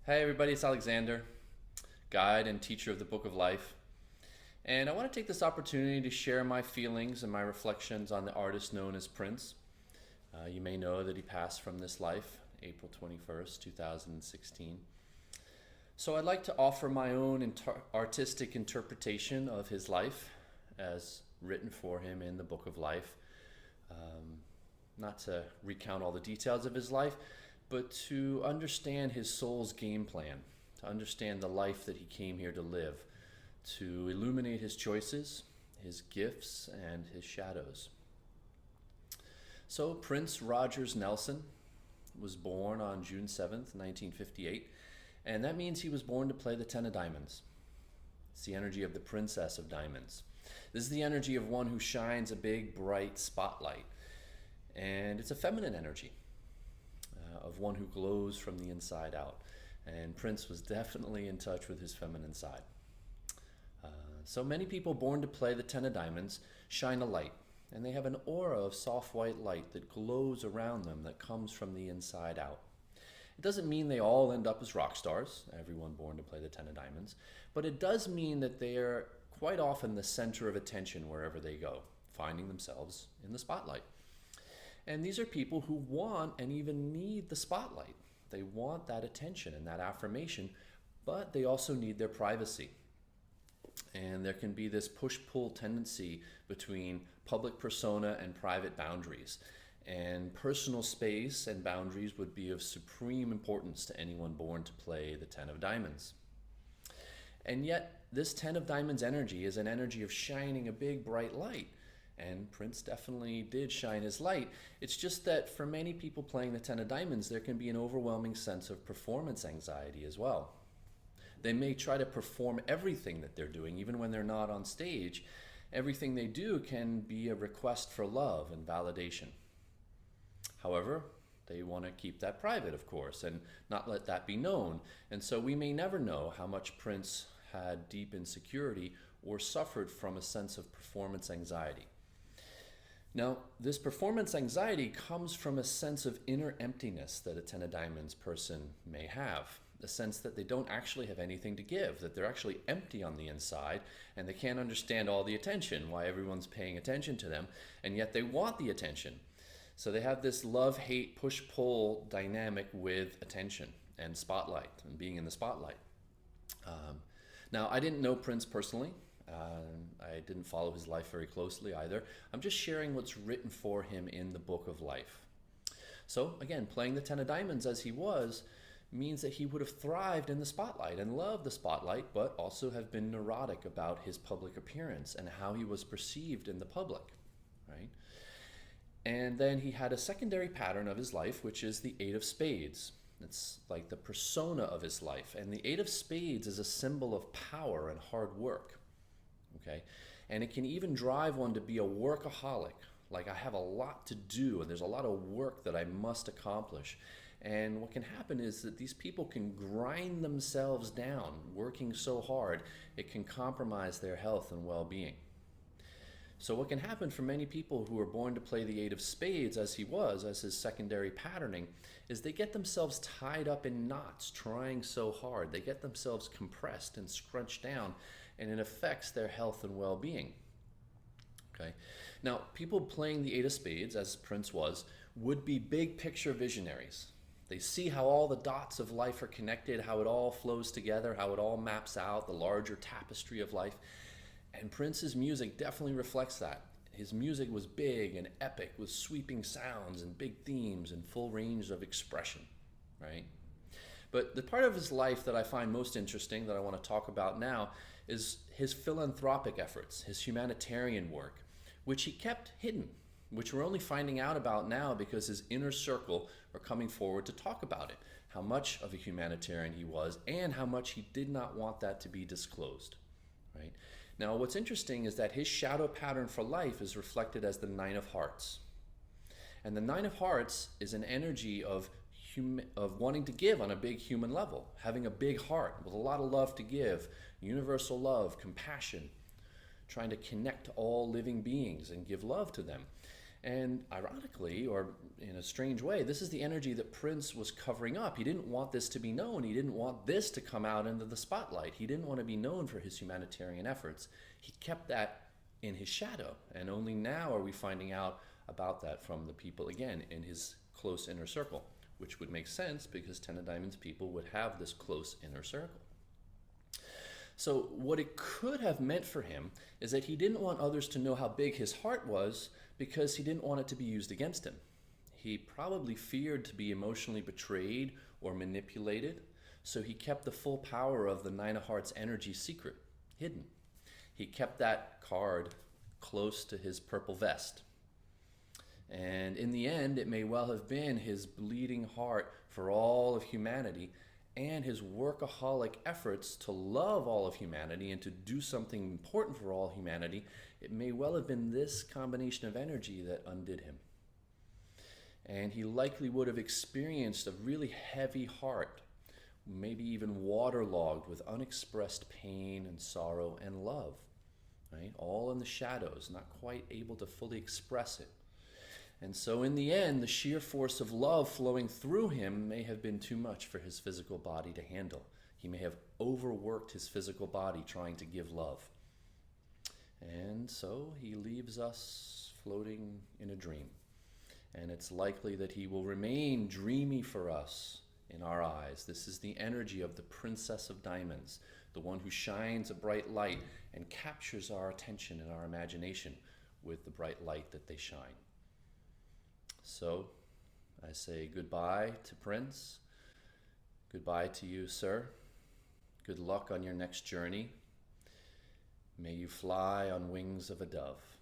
Hey everybody, it's Alexander, guide and teacher of the Book of Life. And I want to take this opportunity to share my feelings and my reflections on the artist known as Prince. You may know that he passed from this life April 21st, 2016. So I'd like to offer my own artistic interpretation of his life as written for him in the Book of Life. Not to recount all the details of his life, but to understand his soul's game plan, to understand the life that he came here to live, to illuminate his choices, his gifts, and his shadows. So, Prince Rogers Nelson was born on June 7th, 1958, and that means he was born to play the Ten of Diamonds. It's the energy of the Princess of Diamonds. This is the energy of one who shines a big, bright spotlight, and it's a feminine energy. Of one who glows from the inside out. And Prince was definitely in touch with his feminine side. So many people born to play the Ten of Diamonds shine a light, and they have an aura of soft white light that glows around them that comes from the inside out. It doesn't mean they all end up as rock stars, everyone born to play the Ten of Diamonds, but it does mean that they are quite often the center of attention wherever they go, finding themselves in the spotlight. And these are people who want and even need the spotlight. They want that attention and that affirmation, but they also need their privacy. And there can be this push-pull tendency between public persona and private boundaries. And personal space and boundaries would be of supreme importance to anyone born to play the Ten of Diamonds. And yet, this Ten of Diamonds energy is an energy of shining a big bright light. And Prince definitely did shine his light. It's just that for many people playing the Ten of Diamonds, there can be an overwhelming sense of performance anxiety as well. They may try to perform everything that they're doing, even when they're not on stage. Everything they do can be a request for love and validation. However, they want to keep that private, of course, and not let that be known. And so we may never know how much Prince had deep insecurity or suffered from a sense of performance anxiety. Now, this performance anxiety comes from a sense of inner emptiness that a Ten of Diamonds person may have. A sense that they don't actually have anything to give, that they're actually empty on the inside, and they can't understand all the attention, why everyone's paying attention to them, and yet they want the attention. So they have this love-hate, push-pull dynamic with attention and spotlight, and being in the spotlight. Now, I didn't know Prince personally. I didn't follow his life very closely either. I'm just sharing what's written for him in the Book of Life. So again, playing the Ten of Diamonds as he was means that he would have thrived in the spotlight and loved the spotlight, but also have been neurotic about his public appearance and how he was perceived in the public, right? And then he had a secondary pattern of his life, which is the Eight of Spades. It's like the persona of his life. And the Eight of Spades is a symbol of power and hard work. Okay, and it can even drive one to be a workaholic. Like, I have a lot to do and there's a lot of work that I must accomplish. And what can happen is that these people can grind themselves down, working so hard, it can compromise their health and well-being. So what can happen for many people who are born to play the Eight of Spades as he was, as his secondary patterning, is they get themselves tied up in knots trying so hard. They get themselves compressed and scrunched down, and it affects their health and well-being. Okay. Now, people playing the Eight of Spades, as Prince was, would be big picture visionaries. They see how all the dots of life are connected, how it all flows together, how it all maps out, the larger tapestry of life. And Prince's music definitely reflects that. His music was big and epic with sweeping sounds and big themes and full range of expression, right? But the part of his life that I find most interesting, that I want to talk about now, is his philanthropic efforts, his humanitarian work, which he kept hidden, which we're only finding out about now because his inner circle are coming forward to talk about it, how much of a humanitarian he was and how much he did not want that to be disclosed, right? Now, what's interesting is that his shadow pattern for life is reflected as the Nine of Hearts. And the Nine of Hearts is an energy of wanting to give on a big human level, having a big heart with a lot of love to give, universal love, compassion, trying to connect to all living beings and give love to them. And ironically, or in a strange way, this is the energy that Prince was covering up. He didn't want this to be known. He didn't want this to come out into the spotlight. He didn't want to be known for his humanitarian efforts. He kept that in his shadow. And only now are we finding out about that from the people, again, in his close inner circle, which would make sense because Ten of Diamonds people would have this close inner circle. So what it could have meant for him is that he didn't want others to know how big his heart was because he didn't want it to be used against him. He probably feared to be emotionally betrayed or manipulated, so he kept the full power of the Nine of Hearts energy secret, hidden. He kept that card close to his purple vest. And in the end, it may well have been his bleeding heart for all of humanity and his workaholic efforts to love all of humanity and to do something important for all humanity. It may well have been this combination of energy that undid him. And he likely would have experienced a really heavy heart, maybe even waterlogged with unexpressed pain and sorrow and love, right? All in the shadows, not quite able to fully express it. And so in the end, the sheer force of love flowing through him may have been too much for his physical body to handle. He may have overworked his physical body trying to give love. And so he leaves us floating in a dream. And it's likely that he will remain dreamy for us in our eyes. This is the energy of the Princess of Diamonds, the one who shines a bright light and captures our attention and our imagination with the bright light that they shine. So I say goodbye to Prince. Goodbye to you, sir. Good luck on your next journey. May you fly on wings of a dove.